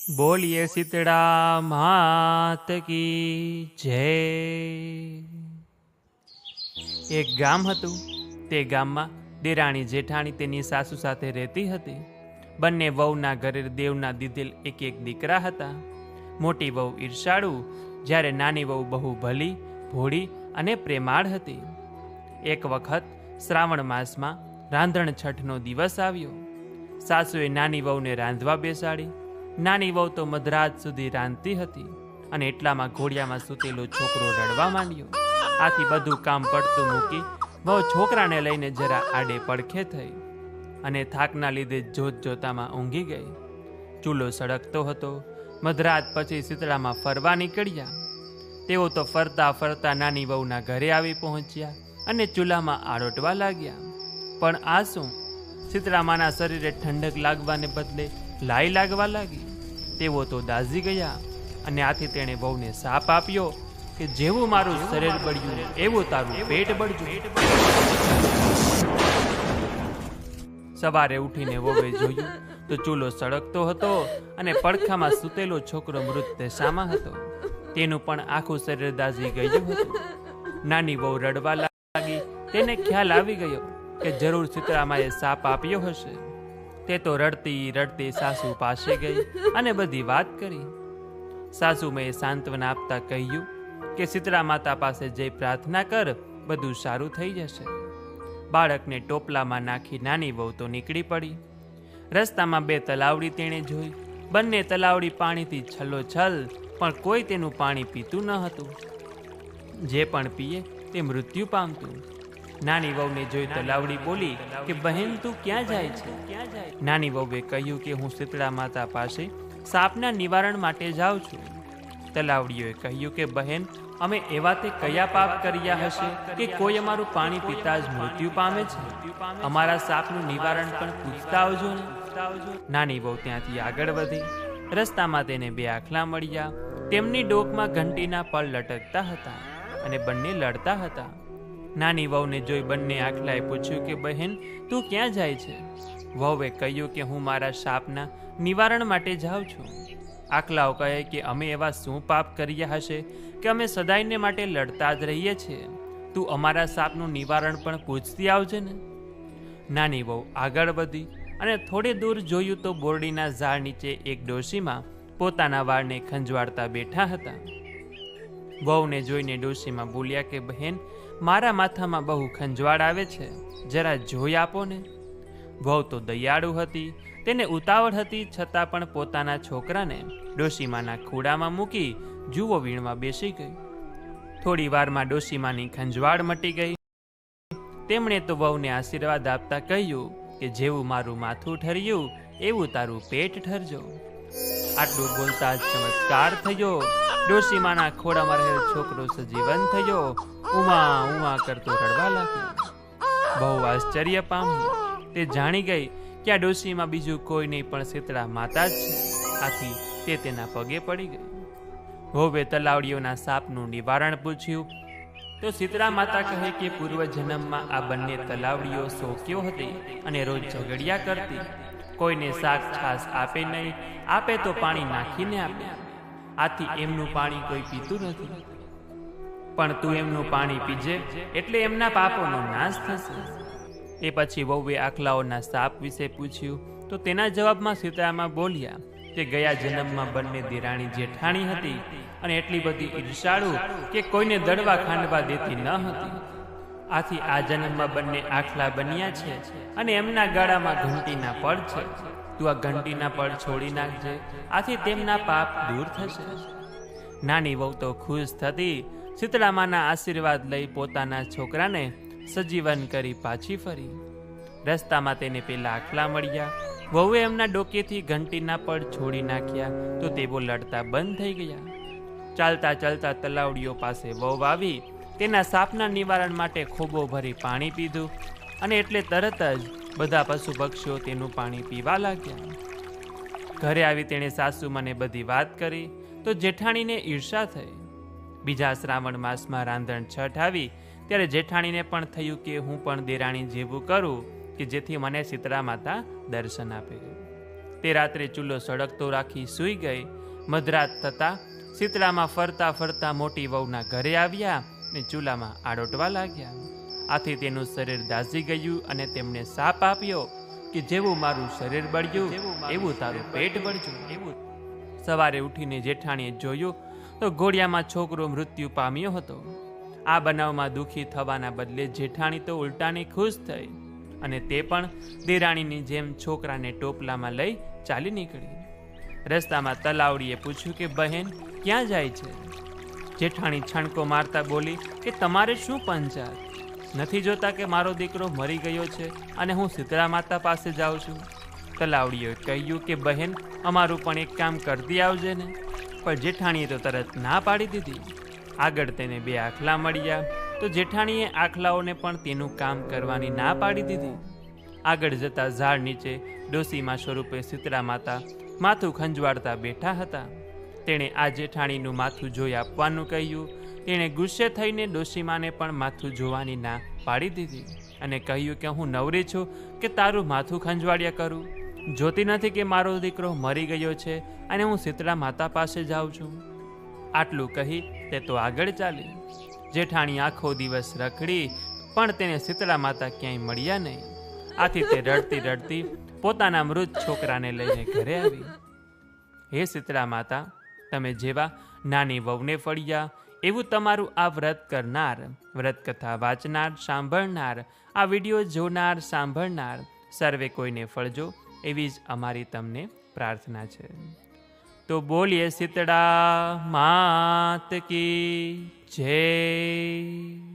બોલીએ શીતળા માત કી જય। એક ગામ હતું। તે ગામમાં દેરાણી જેઠાણી તેની સાસુ સાથે રહેતી હતી। બંને વહુના ઘરે દેવના દીધેલ એક એક દીકરા હતા। મોટી વહુ ઈર્ષાળુ, જ્યારે નાની વહુ બહુ ભલી, ભોળી અને પ્રેમાળ હતી। એક વખત શ્રાવણ માસમાં રાંધણ છઠનો દિવસ આવ્યો। સાસુએ નાની વહુને રાંધવા બેસાડી। નાની વહુ તો મધરાત સુધી રાંધતી હતી અને એટલામાં ઘોડિયામાં સૂતેલો છોકરો રડવા માંડ્યો। આથી બધું કામ પડતું મૂકી વહુ છોકરાને લઈને જરા આડે પડખે થઈ અને થાકના લીધે જોત જોતામાં ઊંઘી ગઈ। ચૂલો સળગતો હતો। મધરાત પછી શીતળામાં ફરવા નીકળ્યા। તેઓ તો ફરતા ફરતા નાની વહુના ઘરે આવી પહોંચ્યા અને ચૂલામાં આરોટવા લાગ્યા। પણ આ શું? શીતળામાના શરીરે ઠંડક લાગવાને બદલે લાઈ લાગવા લાગી। તેઓ તો દાઝી ગયા અને આથી તેણે વહુને શાપ આપ્યો કે જેવું મારું શરીર બળ્યું એવું તારું પેટ બળજો। સવારે ઉઠીને વહુએ જોયું તો ચૂલો સળગતો હતો અને પડખામાં સૂતેલો છોકરો મૃત દશામાં હતો। તેનું પણ આખું શરીર દાઝી ગયું હતું। નાની વહુ રડવા લાગી। તેને ખ્યાલ આવી ગયો કે જરૂર શીતળામાએ શાપ આપ્યો હશે। તે તો રડતી રડતી સાસુ પાસે ગઈ અને બધી વાત કરી। સાસુમાએ સાંત્વના આપતા કહ્યું કે શીતળા માતા પાસે જઈ પ્રાર્થના કર, બધું સારું થઈ જશે। બાળકને ટોપલામાં નાખી નાની વહુ તો નીકળી પડી। રસ્તામાં બે તલાવડી તેણે જોઈ। બંને તલાવડી પાણીથી છલોછલ, પણ કોઈ તેનું પાણી પીતું ન હતું। જે પણ પીએ તે મૃત્યુ પામતું। નાની વહુને જોઈ તલાવડી બોલી કે બહેન, તું ક્યાં જાય છે? નાની વહુએ કહ્યું કે હું શીતળા માતા પાસે સાપના નિવારણ માટે જાઉં છું। તલાવડીઓએ કહ્યું કે બહેન, અમે એવા તે કયા પાપ કર્યા હશે કે કોઈ અમારું પાણી પીતા જ મૃત્યુ પામે છે? અમારા સાપનું નિવારણ પણ પૂછતા આવજો ને। નાની વહુ ત્યાંથી આગળ વધી। રસ્તામાં તેને બે આખલા મળ્યા। તેમની ડોકમાં ઘંટીના પળ લટકતા હતા અને બંને લડતા હતા। નાની વહુને જોઈ બંને આખલાએ પૂછ્યું કે બહેન, તું ક્યાં જાય છે? વહુએ કહ્યું કે હું મારા શાપના નિવારણ માટે જાઉં છું। આખલાઓ કહે કે અમે એવા શું પાપ કર્યા હશે કે અમે સદાયને માટે લડતા જ રહીએ છીએ? તું અમારા શાપનું નિવારણ પણ પૂછતી આવજે ને। નાની વહુ આગળ વધી અને થોડે દૂર જોયું તો બોરડીના ઝાડ નીચે એક ડોશીમાં પોતાના વાળને ખંજવાળતા બેઠા હતા। વહુને જોઈને ડોશીમાં બોલ્યા કે બહેન, મારા માથામાં બહુ ખંજવાળ આવે છે, જરા જોઈ આપો ને। વહુ તો દયાળુ હતી। તેને ઉતાવળ હતી, છતાં પણ પોતાના છોકરાને ડોશીમાના ખોળામાં મૂકી જુઓ વીણવા બેસી ગઈ। થોડી વારમાં ડોશીમાની ખંજવાળ મટી ગઈ। તેમણે તો વહુને આશીર્વાદ આપતા કહ્યું કે જેવું મારું માથું ઠર્યું એવું તારું પેટ ઠરજો। આટલું બોલતા જ ચમત્કાર થયો। ડોશીમાના ખોળામાં રહેલ છોકરો સજીવન થયો। ઉમા ઉમા કરતો રડવા લાગ્યો। બહુ આશ્ચર્ય પામી। તે જાણી ગઈ કે આ ડોશીમાં બીજું કોઈ નહીં પણ શીતળા માતા જ છે। આથી તે તેના પગે પડી ગઈ। વહુએ તલાવડીઓના સાપનું નિવારણ પૂછ્યું તો શીતળા માતા કહે કે પૂર્વ જન્મમાં આ બંને તલાવડીઓ શોક્યો હતી અને રોજ ઝઘડિયા કરતી। કોઈને શાક છાસ આપે નહીં, આપે તો પાણી નાખીને આપે। આથી એમનું પાણી કોઈ પીતું નથી। પણ તું એમનું પાણી પીજે એટલે એમના પાપોનો નાશ થશે। એ પછી વહુએ આખલાઓના સાપ વિશે પૂછ્યું તો તેના જવાબમાં શીતળામાં બોલ્યા કે ગયા જન્મમાં બંને દેરાણી જેઠાણી હતી અને એટલી બધી ઈર્ષાળુ કે કોઈને દળવા ખાંડવા દેતી ન હતી। આથી આ જન્મમાં બંને આખલા બન્યા છે અને એમના ગાળામાં ઘંટીના પળ છે। તું આ ઘંટીના પળ છોડી નાખજે, આથી તેમના પાપ દૂર થશે। નાની વહુ તો ખુશ થતી। શીતળામાના આશીર્વાદ લઈ પોતાના છોકરાને સજીવન કરી પાછી ફરી। રસ્તામાં તેને પેલા આખલા મળ્યા। વહુએ એમના ડોકેથી ઘંટીના પળ છોડી નાખ્યા તો તેઓ લડતા બંધ થઈ ગયા। ચાલતા ચાલતા તલાવડીઓ પાસે વહુ આવી। તેના સાપના નિવારણ માટે ખોબો ભરી પાણી પીધું અને એટલે તરત જ બધા પશુ પક્ષીઓ તેનું પાણી પીવા લાગ્યા। ઘરે આવી તેણે સાસુમાને બધી વાત કરી તો જેઠાણીને ઈર્ષા થઈ। બીજા શ્રાવણ માસમાં રાંધણ છઠ આવી ત્યારે જેઠાણીને પણ થયું કે હું પણ દેરાણી જેવું કરું કે જેથી મને શીતળા માતા દર્શન આપે। તે રાત્રે ચૂલો સળગતો રાખી સૂઈ ગઈ. મધરાત થતાં શીતળામાં ફરતા ફરતા મોટી વહુના ઘરે આવ્યા ને ચૂલામાં આડોટવા લાગ્યા. આથી તેનું શરીર દાઝી ગયું અને તેમણે શાપ આપ્યો કે જેવું મારું શરીર બળ્યું એવું તારું પેટ બળ્યું. સવારે ઉઠીને જેઠાણીએ જોયું તો ઘોડિયામાં છોકરો મૃત્યુ પામ્યો હતો. આ બનાવમાં દુઃખી થવાના બદલે જેઠાણી તો ઉલટાની ખુશ થઈ અને તે પણ દેરાણીની જેમ છોકરાને ટોપલામાં લઈ ચાલી નીકળી. રસ્તામાં તલાવડીએ પૂછ્યું કે બહેન ક્યાં જાય છે? જેઠાણી છણકો મારતા બોલી કે તમારે શું પંચાયત? નથી જોતા કે મારો દીકરો મરી ગયો છે અને હું શીતળા માતા પાસે જાઉં છું? તલાવડીએ કહ્યું કે બહેન અમારું પણ એક કામ કરતી આવજે ને. પણ જેઠાણીએ તો તરત ના પાડી દીધી. આગળ તેને 2 આખલા મળ્યા તો જેઠાણીએ આખલાઓને પણ તેનું કામ કરવાની ના પાડી દીધી. આગળ જતા ઝાડ નીચે ડોસીમાં સ્વરૂપે શીતળા માતા માથું ખંજવાળતા બેઠા હતા. તેણે આ જેઠાણીનું માથું જોઈ આપવાનું કહ્યું. તેણે ગુસ્સે થઈને ડોસીમાને પણ માથું જોવાની ના પાડી દીધી અને કહ્યું કે હું નવરી છું કે તારું માથું ખંજવાળ્યા કરું? જોતી નથી કે મારો દીકરો મરી ગયો છે અને હું શીતળા માતા પાસે જાઉં છું? આટલું કહી તે તો આગળ ચાલી. જેઠાણી આખો દિવસ રખડી પણ તેને શીતળા માતા ક્યાંય મળ્યા નહીં. આથી તે રડતી રડતી પોતાના મૃત છોકરાને લઈને ઘરે આવી. હે શીતળા માતા, તમે જેવા નાની વહુને ફળ્યા એવું તમારું આ વ્રત કરનાર, વ્રતકથા વાંચનાર, સાંભળનાર, આ વિડીયો જોનાર, સાંભળનાર સર્વે કોઈને ફળજો એવી જ અમારી તમને પ્રાર્થના છે. તો બોલીએ શીતળા માત કી જય.